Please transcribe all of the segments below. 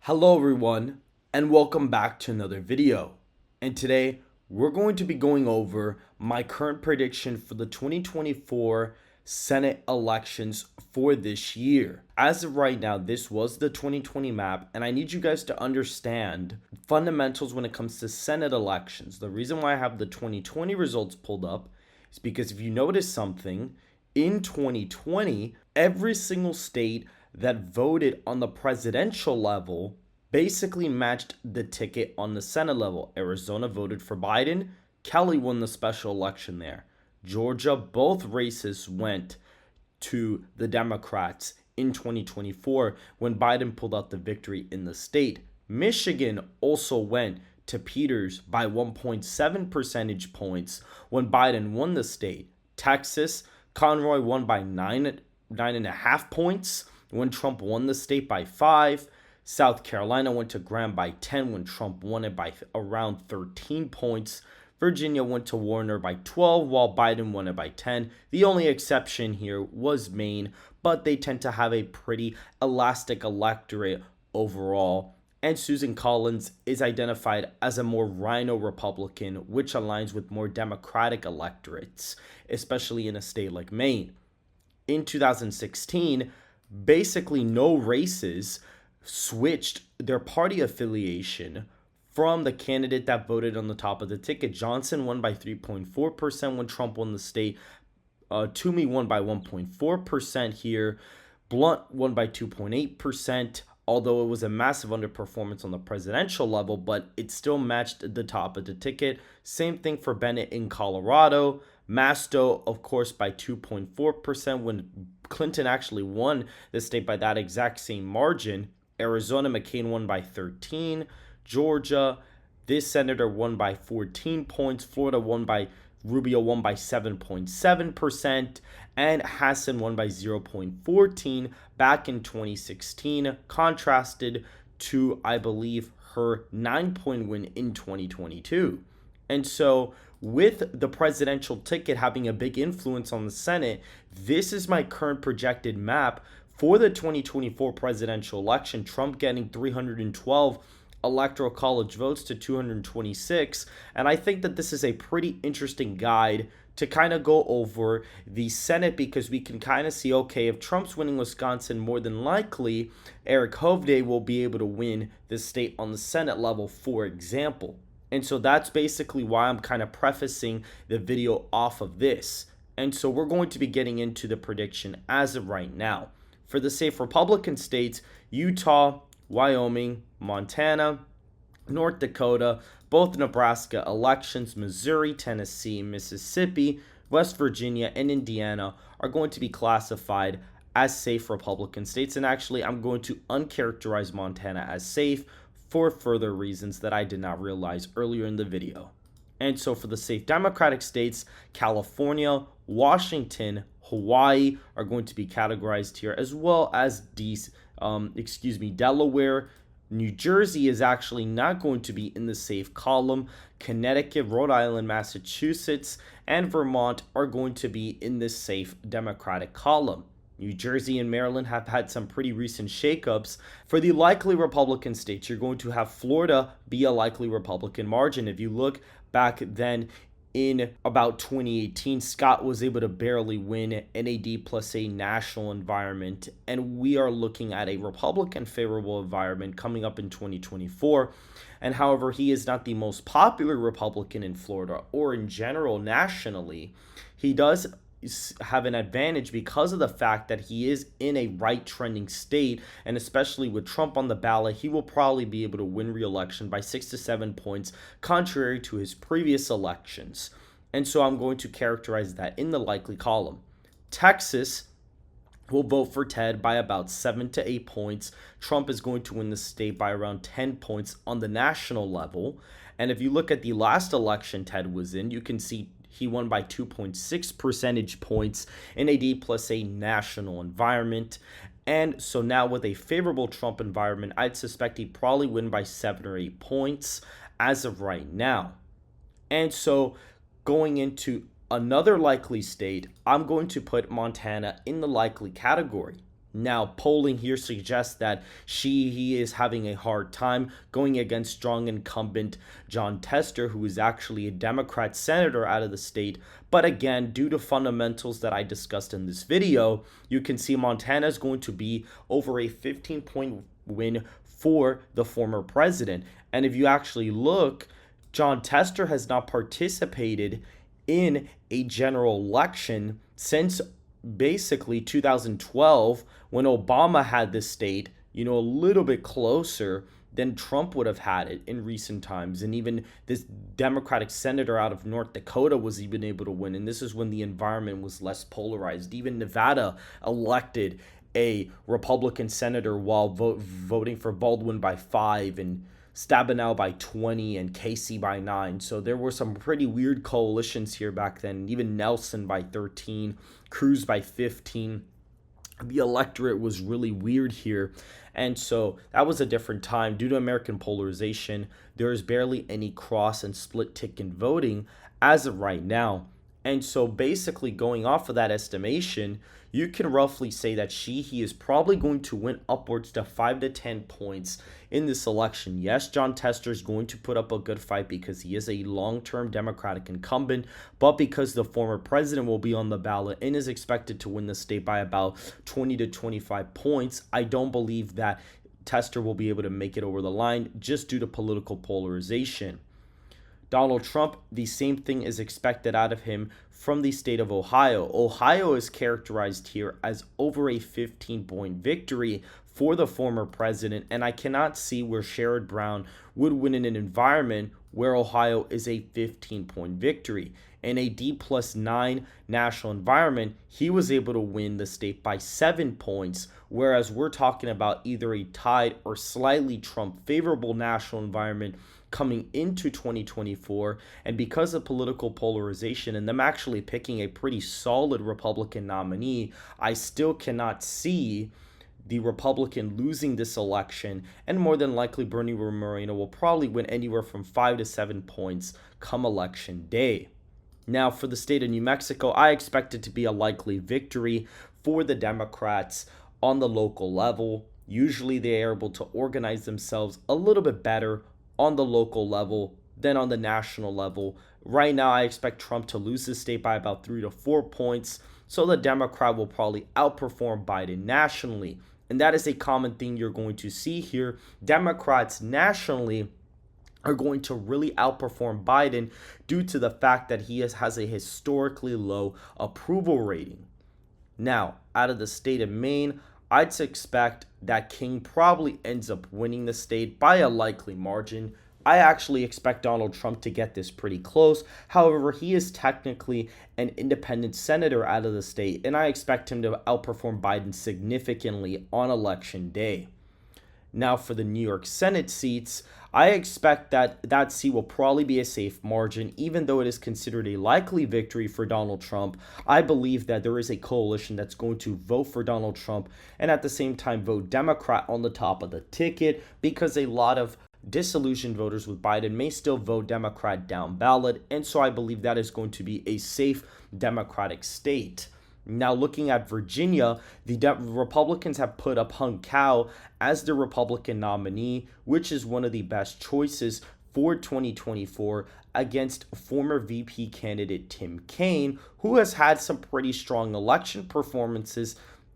Hello everyone, and welcome back to another video. And today we're going to be going over my current prediction for the 2024 Senate elections for this year. As of right now, this was the 2020 map, and I need you guys to understand fundamentals when it comes to Senate elections. The reason why I have the 2020 results pulled up is because if you notice something, in 2020, every single state that voted on the presidential level basically matched the ticket on the Senate level. Arizona voted for Biden. Kelly won the special election there. Georgia, both races went to the Democrats in 2024 when Biden pulled out the victory in the state. Michigan also went to Peters by 1.7 percentage points when Biden won the state. Texas, Conroy won by 9.5 points when Trump won the state by 5. South Carolina went to Graham by 10 when Trump won it by around 13 points. Virginia went to Warner by 12 while Biden won it by 10. The only exception here was Maine, but they tend to have a pretty elastic electorate overall. And Susan Collins is identified as a more rhino Republican, which aligns with more Democratic electorates, especially in a state like Maine. In 2016, basically no races switched their party affiliation from the candidate that voted on the top of the ticket. Johnson won by 3.4% when Trump won the state. Toomey won by 1.4% here. Blunt won by 2.8%, although it was a massive underperformance on the presidential level, but it still matched the top of the ticket. Same thing for Bennett in Colorado. Masto, of course, by 2.4% when Clinton actually won the state by that exact same margin. Arizona, McCain won by 13. Georgia, this senator won by 14 points. Florida Rubio won by 7.7%. And Hassan won by 0.14 back in 2016, contrasted to, I believe, her 9-point win in 2022. And so, with the presidential ticket having a big influence on the Senate, this is my current projected map for the 2024 presidential election. Trump getting 312 electoral college votes to 226. And I think that this is a pretty interesting guide to kind of go over the Senate, because we can kind of see, okay, if Trump's winning Wisconsin, more than likely Eric Hovde will be able to win the state on the Senate level, for example. And so that's basically why I'm kind of prefacing the video off of this. And so we're going to be getting into the prediction as of right now. For the safe Republican states, Utah, Wyoming, Montana, North Dakota, both Nebraska elections, Missouri, Tennessee, Mississippi, West Virginia, and Indiana are going to be classified as safe Republican states. And actually, I'm going to uncharacterize Montana as safe for further reasons that I did not realize earlier in the video. And so for the safe Democratic states, California, Washington, Hawaii are going to be categorized here, as well as Delaware. New Jersey is actually not going to be in the safe column. Connecticut, Rhode Island, Massachusetts, and Vermont are going to be in the safe Democratic column. New Jersey and Maryland have had some pretty recent shakeups. For the likely Republican states, you're going to have Florida be a likely Republican margin. If you look back then in about 2018, Scott was able to barely win NAD plus a national environment, and we are looking at a Republican favorable environment coming up in 2024. And however, he is not the most popular Republican in Florida or in general nationally. He does have an advantage because of the fact that he is in a right trending state, and especially with Trump on the ballot, he will probably be able to win re-election by 6 to 7 points, contrary to his previous elections. And so I'm going to characterize that in the likely column. Texas will vote for Ted by about 7 to 8 points. Trump is going to win the state by around 10 points on the national level. And if you look at the last election Ted was in, you can see he won by 2.6 percentage points in a plus a national environment. And so now with a favorable Trump environment, I'd suspect he'd probably win by 7 or 8 points as of right now. And so going into another likely state, I'm going to put Montana in the likely category. Now, polling here suggests that he is having a hard time going against strong incumbent John Tester, who is actually a Democrat senator out of the state. But again, due to fundamentals that I discussed in this video, you can see Montana is going to be over a 15-point win for the former president. And if you actually look, John Tester has not participated in a general election since basically 2012, when Obama had the state, a little bit closer than Trump would have had it in recent times. And even this Democratic senator out of North Dakota was even able to win. And this is when the environment was less polarized. Even Nevada elected a Republican senator while voting for Baldwin by 5 and Stabenow by 20 and Casey by 9. So there were some pretty weird coalitions here back then. Even Nelson by 13, Cruz by 15. The electorate was really weird here. And so that was a different time. Due to American polarization, there is barely any cross and split ticket voting as of right now. And so basically going off of that estimation, you can roughly say that he is probably going to win upwards to 5 to 10 points in this election. Yes, John Tester is going to put up a good fight because he is a long-term Democratic incumbent, but because the former president will be on the ballot and is expected to win the state by about 20 to 25 points, I don't believe that Tester will be able to make it over the line just due to political polarization. Donald Trump, the same thing is expected out of him from the state of Ohio. Ohio is characterized here as over a 15-point victory for the former president, and I cannot see where Sherrod Brown would win in an environment where Ohio is a 15-point victory. In a D+9 national environment, he was able to win the state by 7 points, whereas we're talking about either a tied or slightly Trump favorable national environment coming into 2024. And because of political polarization and them actually picking a pretty solid Republican nominee, I still cannot see the Republican losing this election, and more than likely Bernie Moreno will probably win anywhere from 5 to 7 points come election day. Now, for the state of New Mexico, I expect it to be a likely victory for the Democrats on the local level. Usually they are able to organize themselves a little bit better on the local level than on the national level. Right now, I expect Trump to lose the state by about 3 to 4 points, so the Democrat will probably outperform Biden nationally. And that is a common thing you're going to see here. Democrats nationally are going to really outperform Biden due to the fact that he has a historically low approval rating. Now, out of the state of Maine, I'd expect that King probably ends up winning the state by a likely margin. I actually expect Donald Trump to get this pretty close. However, he is technically an independent senator out of the state, and I expect him to outperform Biden significantly on election day. Now, for the New York Senate seats, I expect that seat will probably be a safe margin, even though it is considered a likely victory for Donald Trump. I believe that there is a coalition that's going to vote for Donald Trump and at the same time vote Democrat on the top of the ticket, because a lot of disillusioned voters with Biden may still vote Democrat down ballot, and so I believe that is going to be a safe Democratic state. Now, looking at Virginia, the Republicans have put up Hung Cao as the Republican nominee, which is one of the best choices for 2024 against former VP candidate Tim Kaine, who has had some pretty strong election performances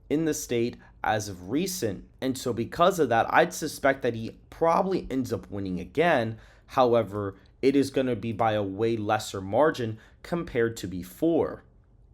in the state as of recent. And so because of that, I'd suspect that he probably ends up winning again. However, it is going to be by a way lesser margin compared to before.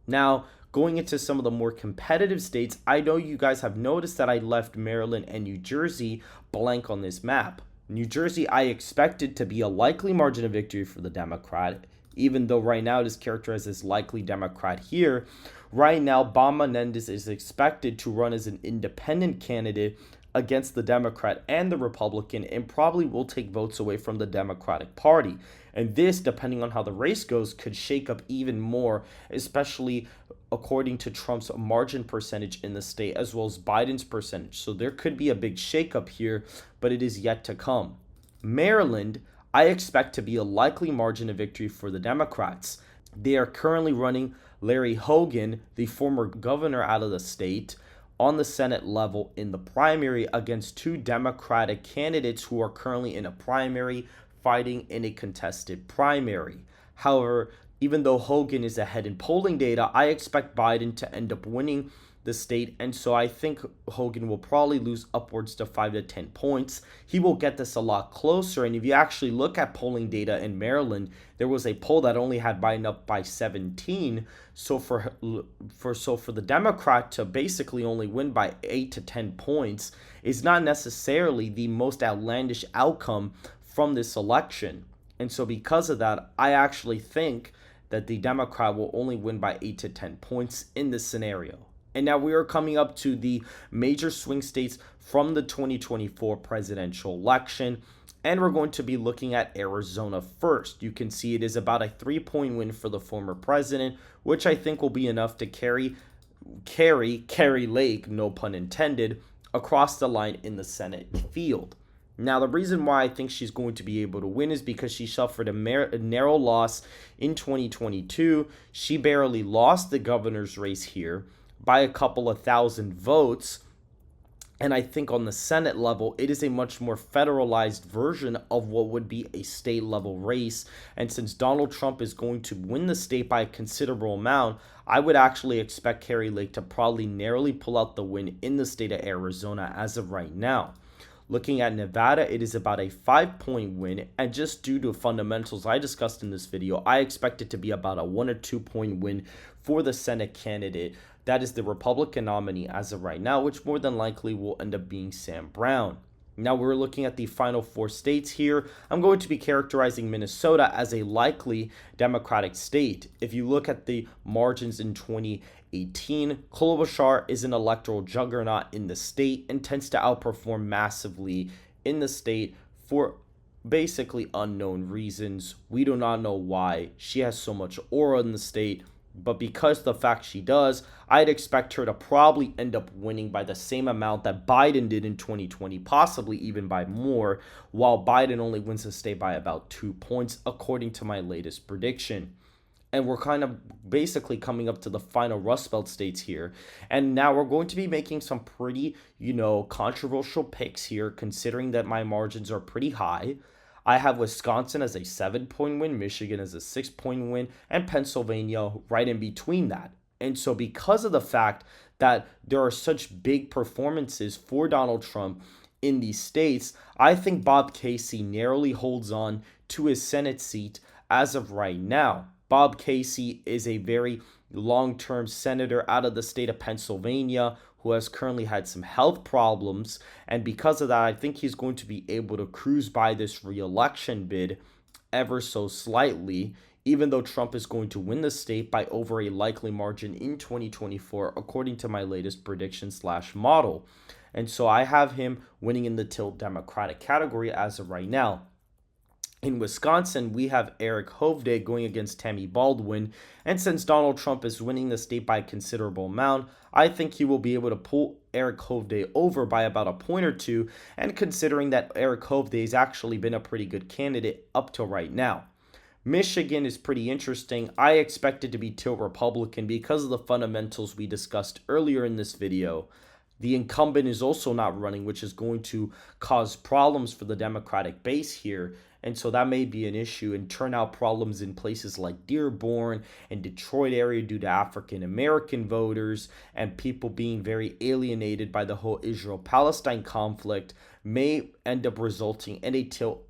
Now, going into some of the more competitive states, I know you guys have noticed that I left Maryland and New Jersey blank on this map. New Jersey, I expected to be a likely margin of victory for the Democrat, even though right now it is characterized as likely Democrat here. Right now, Bob Menendez is expected to run as an independent candidate against the Democrat and the Republican, and probably will take votes away from the Democratic Party. And this, depending on how the race goes, could shake up even more, especially according to Trump's margin percentage in the state, as well as Biden's percentage. So there could be a big shakeup here, but it is yet to come. Maryland, I expect to be a likely margin of victory for the Democrats. They are currently running Larry Hogan, the former governor out of the state, on the Senate level in the primary against two Democratic candidates who are currently in a primary fighting in a contested primary. However, even though Hogan is ahead in polling data, I expect Biden to end up winning the state, and so I think Hogan will probably lose upwards to 5 to 10 points. He will get this a lot closer, and if you actually look at polling data in Maryland, there was a poll that only had Biden up by 17. So for the Democrat to basically only win by 8 to 10 points is not necessarily the most outlandish outcome from this election. And so because of that, I actually think that the Democrat will only win by 8 to 10 points in this scenario. And now we are coming up to the major swing states from the 2024 presidential election. And we're going to be looking at Arizona first. You can see it is about a 3-point win for the former president, which I think will be enough to carry Lake, no pun intended, across the line in the Senate field. Now, the reason why I think she's going to be able to win is because she suffered a narrow loss in 2022. She barely lost the governor's race here by a couple of thousand votes. And I think on the Senate level, it is a much more federalized version of what would be a state level race. And since Donald Trump is going to win the state by a considerable amount, I would actually expect Kari Lake to probably narrowly pull out the win in the state of Arizona as of right now. Looking at Nevada, it is about a 5-point win, and just due to fundamentals I discussed in this video, I expect it to be about a 1 or 2-point win for the Senate candidate. That is the Republican nominee as of right now, which more than likely will end up being Sam Brown. Now we're looking at the final 4 states here. I'm going to be characterizing Minnesota as a likely Democratic state. If you look at the margins in 2018, Klobuchar is an electoral juggernaut in the state and tends to outperform massively in the state for basically unknown reasons. We do not know why. She has so much aura in the state. But because of the fact she does, I'd expect her to probably end up winning by the same amount that Biden did in 2020, possibly even by more, while Biden only wins the state by about 2 points, according to my latest prediction. And we're kind of basically coming up to the final Rust Belt states here. And now we're going to be making some pretty, controversial picks here, considering that my margins are pretty high. I have Wisconsin as a 7-point win, Michigan as a 6-point win, and Pennsylvania right in between that. And so because of the fact that there are such big performances for Donald Trump in these states, I think Bob Casey narrowly holds on to his Senate seat as of right now. Bob Casey is a very long-term senator out of the state of Pennsylvania who has currently had some health problems, and because of that, I think he's going to be able to cruise by this re-election bid ever so slightly, even though Trump is going to win the state by over a likely margin in 2024, according to my latest prediction/model. And so I have him winning in the tilt Democratic category as of right now. In Wisconsin, we have Eric Hovde going against Tammy Baldwin, and since Donald Trump is winning the state by a considerable amount, I think he will be able to pull Eric Hovde over by about a point or two, and considering that Eric Hovde has actually been a pretty good candidate up till right now. Michigan is pretty interesting. I expect it to be tilt Republican because of the fundamentals we discussed earlier in this video. The incumbent is also not running, which is going to cause problems for the Democratic base here. And so that may be an issue, and turnout problems in places like Dearborn and Detroit area due to African American voters and people being very alienated by the whole Israel-Palestine conflict may end up resulting in a tilt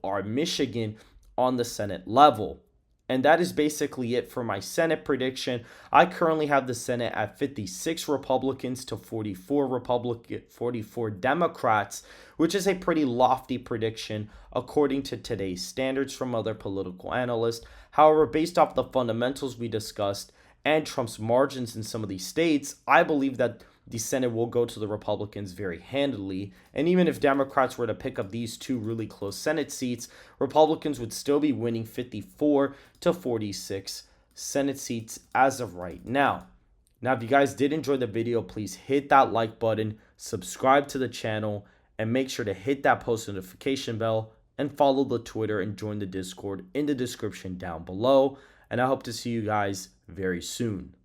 R Michigan on the Senate level. And that is basically it for my Senate prediction. I currently have the Senate at 56 Republicans to 44 Democrats, which is a pretty lofty prediction according to today's standards from other political analysts. However, based off the fundamentals we discussed and Trump's margins in some of these states, I believe that the Senate will go to the Republicans very handily. And even if Democrats were to pick up these 2 really close Senate seats, Republicans would still be winning 54 to 46 Senate seats as of right now. Now, if you guys did enjoy the video, please hit that like button, subscribe to the channel, and make sure to hit that post notification bell and follow the Twitter and join the Discord in the description down below. And I hope to see you guys very soon.